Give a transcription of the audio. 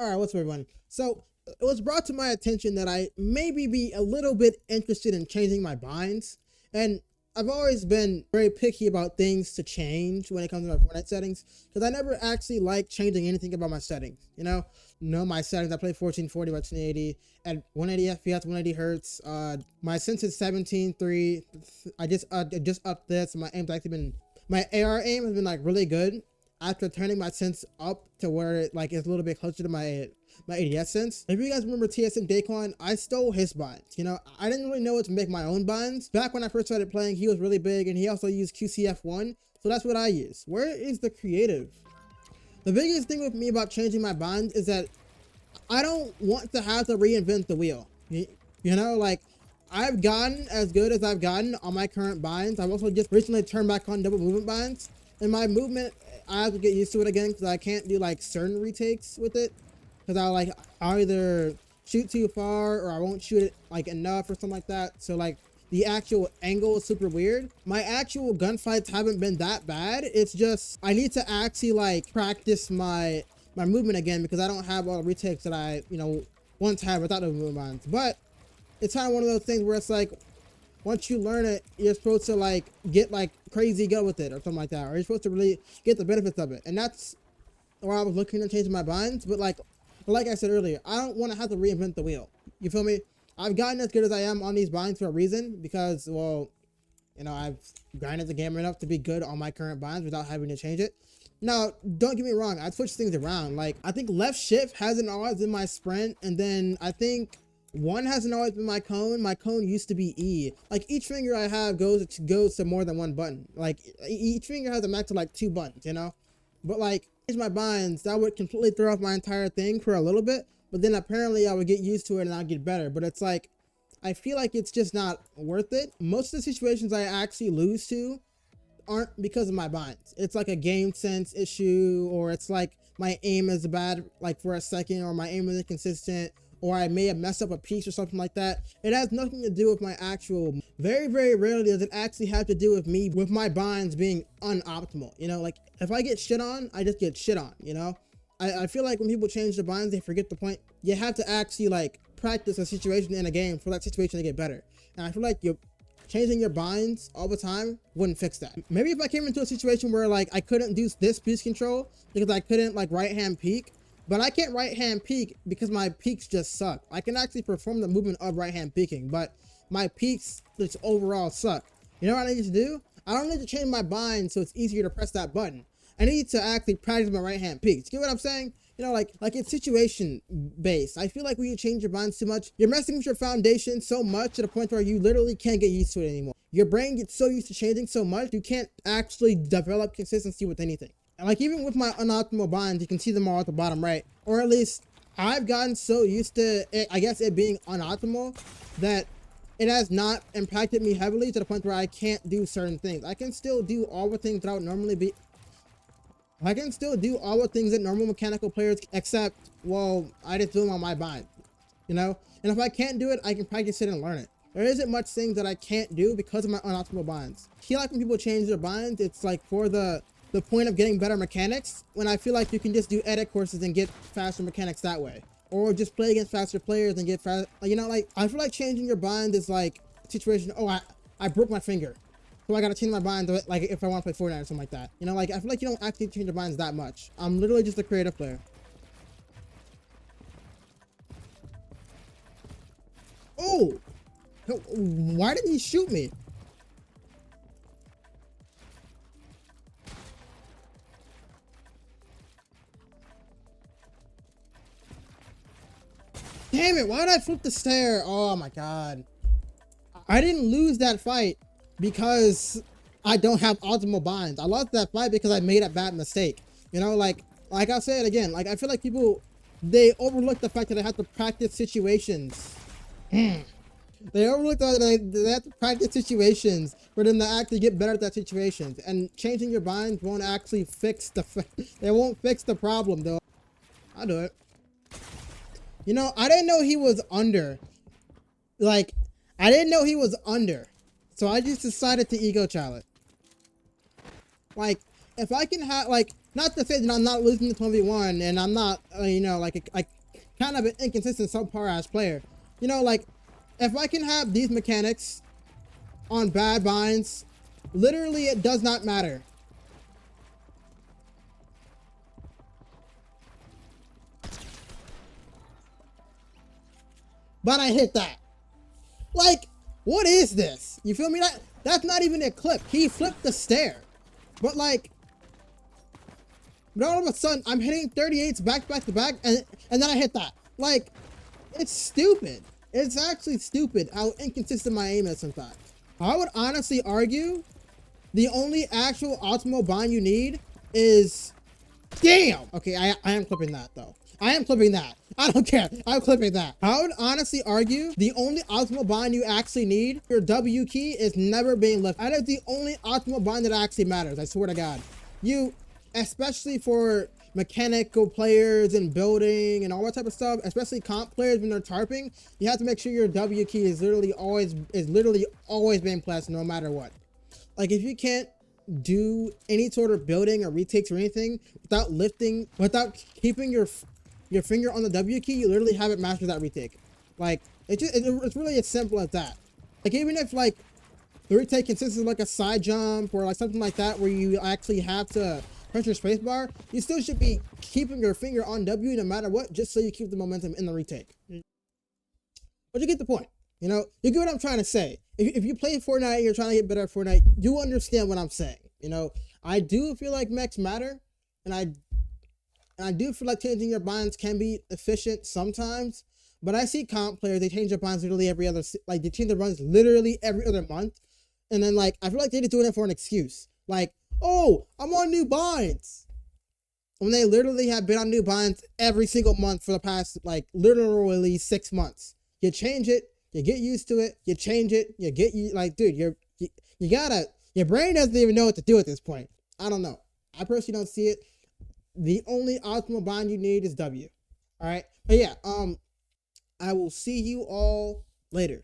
All right, what's up, everyone? So it was brought to my attention that I maybe be a little bit interested in changing my binds, and I've always been very picky about things to change when it comes to my Fortnite settings, because I never actually like changing anything about my settings. My settings. I play 1440 by 1080 at 180 FPS, 180 hertz. My sense is 17.3. I just upped this. My AR aim has been like really good after turning my sense up to where it like is a little bit closer to my ADS sense. If you guys remember TSM Daquan, I stole his binds. I didn't really know what to make my own binds. Back when I first started playing, he was really big and he also used QCF1, so that's what I use. Where is the creative? The biggest thing with me about changing my binds is that I don't want to have to reinvent the wheel. Like I've gotten as good as I've gotten on my current binds. I've also just recently turned back on double movement binds, and my movement, I have to get used to it again because I can't do like certain retakes with it, because I'll either shoot too far or I won't shoot it like enough or something like that. So like the actual angle is super weird. My actual gunfights haven't been that bad. It's just I need to actually like practice my movement again, because I don't have all the retakes that I once had without the movement binds. But it's kind of one of those things where it's like, once you learn it, you're supposed to like get like crazy good with it or something like that, or you're supposed to really get the benefits of it. And that's why I was looking to change my binds. But like I said earlier, I don't want to have to reinvent the wheel. You feel me? I've gotten as good as I am on these binds for a reason, because I've grinded the game enough to be good on my current binds without having to change it. Now, don't get me wrong, I switched things around. Like I think left shift hasn't always been my sprint, and then I think one hasn't always been my cone. My cone used to be E. Like each finger I have goes to more than one button. Like each finger has a max of like 2 buttons, But like my binds, that would completely throw off my entire thing for a little bit. But then apparently I would get used to it and I'll get better. But it's like, I feel like it's just not worth it. Most of the situations I actually lose to aren't because of my binds. It's like a game sense issue, or it's like my aim is bad like for a second, or my aim is inconsistent, or I may have messed up a piece or something like that. It has nothing to do with my actual. Very, very rarely does it actually have to do with me, with my binds being unoptimal. Like if I get shit on, I just get shit on, I feel like when people change the binds, they forget the point. You have to actually like practice a situation in a game for that situation to get better. And I feel like changing your binds all the time wouldn't fix that. Maybe if I came into a situation where like I couldn't do this piece control because I couldn't like right hand peek, but I can't right hand peek because my peeks just suck. I can actually perform the movement of right hand peeking, but my peeks just overall suck. You know what I need to do? I don't need to change my bind so it's easier to press that button. I need to actually practice my right hand peeks. Get what I'm saying? Like it's situation based. I feel like when you change your binds too much, you're messing with your foundation so much to the point where you literally can't get used to it anymore. Your brain gets so used to changing so much, you can't actually develop consistency with anything. And like even with my unoptimal binds, you can see them all at the bottom right. Or at least I've gotten so used to it, I guess, it being unoptimal, that it has not impacted me heavily to the point where I can't do certain things. I can still do all the things that I would normally be. I can still do all the things that normal mechanical players, except, well, I just do them on my bind, And if I can't do it, I can practice it and learn it. There isn't much things that I can't do because of my unoptimal binds. I feel like when people change their binds, it's like for the point of getting better mechanics, when I feel like you can just do edit courses and get faster mechanics that way. Or just play against faster players and get fast. Like, I feel like changing your bind is like a situation, oh, I broke my finger, so I gotta change my binds, like if I want to play Fortnite or something like that. Like I feel like you don't actually change your binds that much. I'm literally just a creative player. Oh! Why did he shoot me? Damn it, why did I flip the stair? Oh my god. I didn't lose that fight because I don't have optimal binds. I lost that fight because I made a bad mistake. Like I said again, like I feel like people, they overlook the fact that I have to practice situations. They overlook that they have to practice situations for them to actually get better at that situations. And changing your binds won't actually fix they won't fix the problem though. I'll do it. I didn't know he was under. Like, I didn't know he was under. So I just decided to ego challenge. Like, if I can have, like, Not to say that I'm not losing the 1v1 and I'm not, you know, like kind of an inconsistent subpar ass player. You know, like if I can have these mechanics on bad binds, literally it does not matter. But I hit that. Like, what is this? You feel me? That's not even a clip. He flipped the stair. But like, but all of a sudden I'm hitting 38s back to back and then I hit that. Like, it's stupid. It's actually stupid how inconsistent my aim is sometimes. I would honestly argue the only actual optimal bind you need is... Damn! Okay, I am clipping that though. I am clipping that. I don't care. I'm clipping that. I would honestly argue the only optimal bind you actually need, your W key, is never being lifted. That is the only optimal bind that actually matters. I swear to God. You, especially for mechanical players and building and all that type of stuff, especially comp players when they're tarping, you have to make sure your W key is literally always being pressed no matter what. Like if you can't do any sort of building or retakes or anything without lifting, without keeping your finger on the W key, you literally haven't mastered that retake. Like it's really as simple as that. Like even if like the retake consists of like a side jump or like something like that where you actually have to press your spacebar, you still should be keeping your finger on W no matter what, just so you keep the momentum in the retake. But you get the point. You know, you get what I'm trying to say. If you play Fortnite and you're trying to get better at Fortnite, you understand what I'm saying. You know, I do feel like mechs matter, and I do feel like changing your binds can be efficient sometimes. But I see comp players, they change their binds literally every other, like they change their binds literally every other month. And then like, I feel like they're just doing it for an excuse. Like, oh, I'm on new binds. When they literally have been on new binds every single month for the past, like literally 6 months. You change it, you get used to it, you change it, you get, like, dude, you gotta, your brain doesn't even know what to do at this point. I don't know. I personally don't see it. The only optimal bind you need is W. All right. But yeah, I will see you all later.